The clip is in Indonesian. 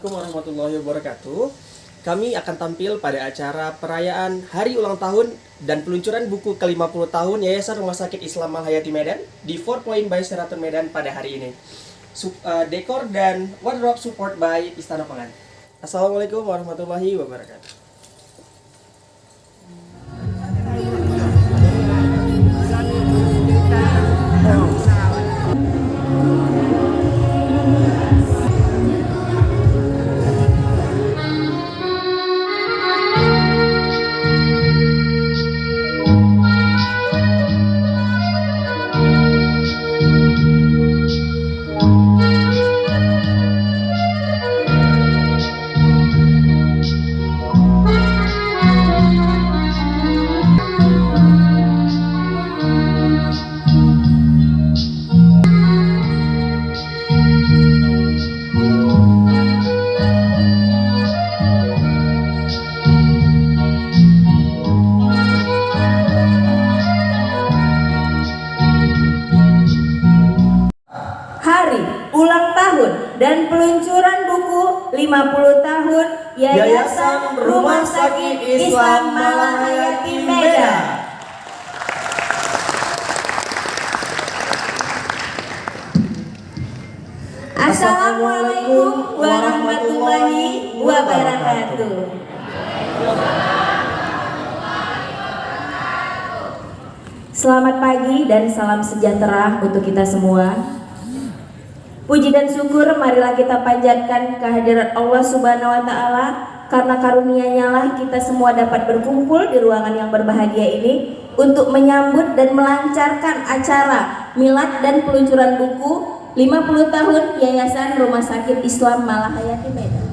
Assalamualaikum warahmatullahi wabarakatuh. Kami akan tampil pada acara perayaan Hari Ulang Tahun dan peluncuran buku ke-50 tahun Yayasan Rumah Sakit Islam Al Hayati Medan di 4 Point by Sheraton Medan pada hari ini. Dekor dan wardrobe support by Istana Pangan. Assalamualaikum warahmatullahi wabarakatuh. Hari ulang tahun dan peluncuran buku 50 tahun Yayasan Rumah Sakit Islam Al Hayati Medan. Assalamualaikum warahmatullahi wabarakatuh. Selamat pagi dan salam sejahtera untuk kita semua. Puji dan syukur marilah kita panjatkan kehadirat Allah Subhanahu wa Ta'ala, karena karunia-Nya lah kita semua dapat berkumpul di ruangan yang berbahagia ini untuk menyambut dan melancarkan acara milad dan peluncuran buku 50 tahun Yayasan Rumah Sakit Islam Al Hayati Medan.